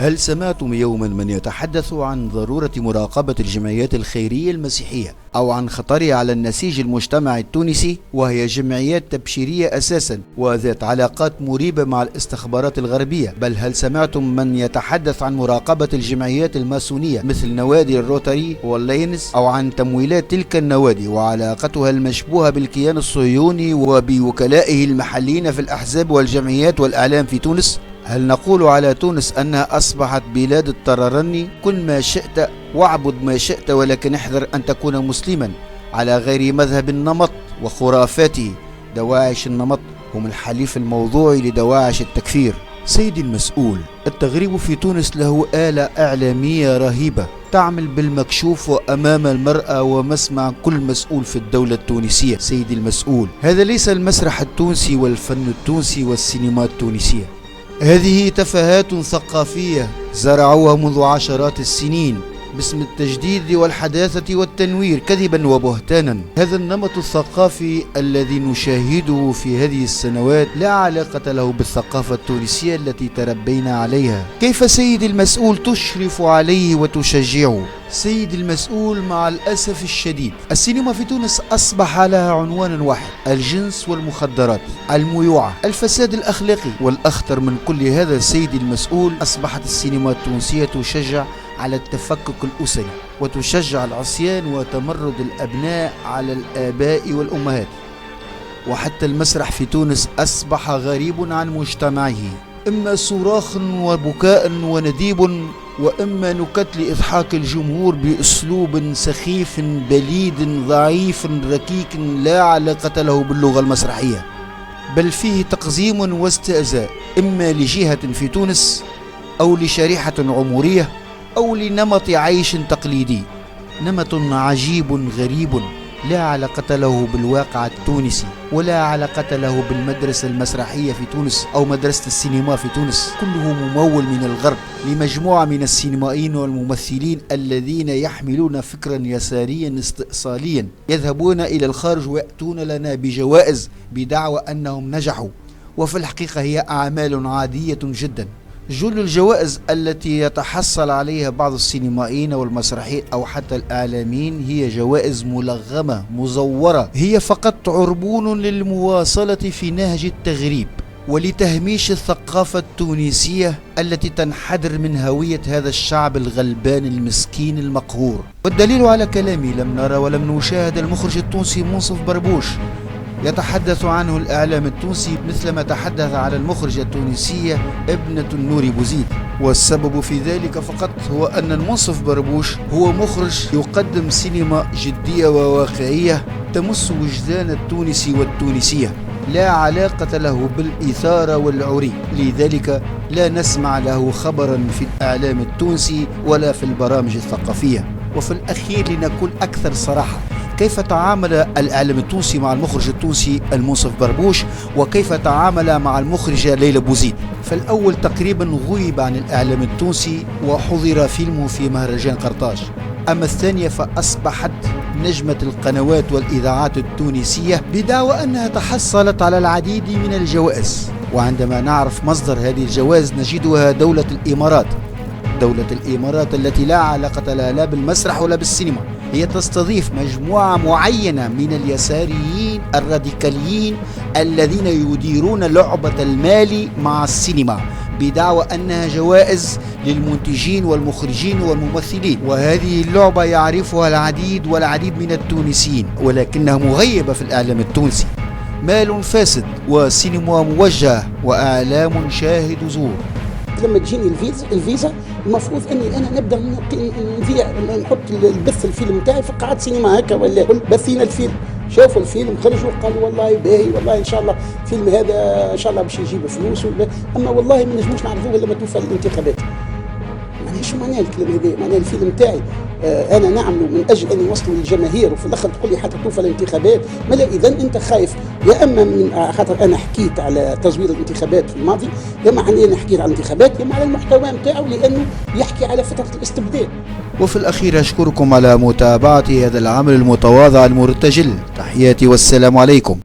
هل سمعتم يوما من يتحدث عن ضرورة مراقبة الجمعيات الخيرية المسيحية أو عن خطرها على النسيج المجتمعي التونسي، وهي جمعيات تبشيرية أساسا وذات علاقات مريبة مع الاستخبارات الغربية؟ بل هل سمعتم من يتحدث عن مراقبة الجمعيات الماسونية مثل نوادي الروتري واللينز، أو عن تمويلات تلك النوادي وعلاقتها المشبوهة بالكيان الصهيوني وبوكلائه المحليين في الأحزاب والجمعيات والإعلام في تونس؟ هل نقول على تونس أنها أصبحت بلاد الطررني؟ كن ما شئت واعبد ما شئت، ولكن احذر أن تكون مسلما على غير مذهب النمط وخرافاته. دواعش النمط هم الحليف الموضوعي لدواعش التكفير. سيدي المسؤول، التغريب في تونس له آلة إعلامية رهيبة تعمل بالمكشوف وأمام المرأة ومسمع كل مسؤول في الدولة التونسية. سيدي المسؤول، هذا ليس المسرح التونسي والفن التونسي والسينما التونسية، هذه تفاهات ثقافية زرعوها منذ عشرات السنين باسم التجديد والحداثة والتنوير كذبا وبهتانا. هذا النمط الثقافي الذي نشاهده في هذه السنوات لا علاقة له بالثقافة التونسية التي تربينا عليها. كيف سيدي المسؤول تشرف عليه وتشجعه؟ سيدي المسؤول، مع الأسف الشديد السينما في تونس أصبح لها عنوان واحد: الجنس والمخدرات، الميوعة، الفساد الأخلاقي. والأخطر من كل هذا سيدي المسؤول، أصبحت السينما التونسية تشجع على التفكك الأسري وتشجع العصيان وتمرد الأبناء على الآباء والأمهات. وحتى المسرح في تونس أصبح غريب عن مجتمعه، إما صراخ وبكاء ونديب، وإما نكت لإضحاك الجمهور بأسلوب سخيف بليد ضعيف ركيك لا علاقة له باللغة المسرحية، بل فيه تقزيم واستهزاء، إما لجهة في تونس أو لشريحة عمورية أو لنمط عيش تقليدي. نمط عجيب غريب لا علاقة له بالواقع التونسي ولا علاقة له بالمدرسة المسرحية في تونس أو مدرسة السينما في تونس. كله ممول من الغرب لمجموعة من السينمائيين والممثلين الذين يحملون فكرا يساريا استئصاليا، يذهبون إلى الخارج ويأتون لنا بجوائز بدعوى أنهم نجحوا، وفي الحقيقة هي أعمال عادية جدا. جل الجوائز التي يتحصل عليها بعض السينمائيين والمسرحيين أو حتى الإعلاميين هي جوائز ملغمة مزورة، هي فقط عربون للمواصلة في نهج التغريب ولتهميش الثقافة التونسية التي تنحدر من هوية هذا الشعب الغلبان المسكين المقهور. والدليل على كلامي، لم نرى ولم نشاهد المخرج التونسي منصف بربوش يتحدث عنه الإعلام التونسي مثلما تحدث على المخرجة التونسية ابنة النور بوزيد. والسبب في ذلك فقط هو أن المنصف بربوش هو مخرج يقدم سينما جدية وواقعية تمس وجدان التونسي والتونسية، لا علاقة له بالإثارة والعري. لذلك لا نسمع له خبرا في الإعلام التونسي ولا في البرامج الثقافية. وفي الأخير لنكون أكثر صراحة، كيف تعامل الإعلام التونسي مع المخرج التونسي المنصف بربوش وكيف تعامل مع المخرجة ليلى بوزيد؟ فالأول تقريبا غيب عن الإعلام التونسي وحضر فيلمه في مهرجان قرطاج، أما الثانية فأصبحت نجمة القنوات والإذاعات التونسية بدعوى أنها تحصلت على العديد من الجوائز. وعندما نعرف مصدر هذه الجوائز نجدها دولة الإمارات. دولة الإمارات التي لا علاقة لها لا بالمسرح ولا بالسينما، هي تستضيف مجموعة معينة من اليساريين الراديكاليين الذين يديرون لعبة المال مع السينما بدعوى أنها جوائز للمنتجين والمخرجين والممثلين. وهذه اللعبة يعرفها العديد والعديد من التونسيين، ولكنها مغيبة في الإعلام التونسي. مال فاسد وسينما موجهة وإعلام شاهد زور. لما تجيني الفيزا المفروض اني انا نبدا نذيع نحط البث الفيلم تاعي في قاعات سينما هكا، ولا بثينا الفيلم، شافوا الفيلم خرجوا قالوا والله باهي، والله ان شاء الله الفيلم هذا ان شاء الله باش يجيب فلوس، اما والله ما نجموش نعرفوه الا لما توفى الانتخابات. معناها شو معناه الكلام هذا؟ معناه الفيلم تاعي انا نعمله من اجل ان يوصلوا للجماهير وفي الاخر تقول لي حتى توفى الانتخابات. ما لا، اذا انت خايف يا اما من خاطر انا حكيت على تزوير الانتخابات في الماضي، يا معناه انا حكيت على الانتخابات، يا معناه المحتوى نتاعو لانه يحكي على فتره الاستبداد. وفي الأخير أشكركم على متابعة هذا العمل المتواضع المرتجل. تحياتي والسلام عليكم.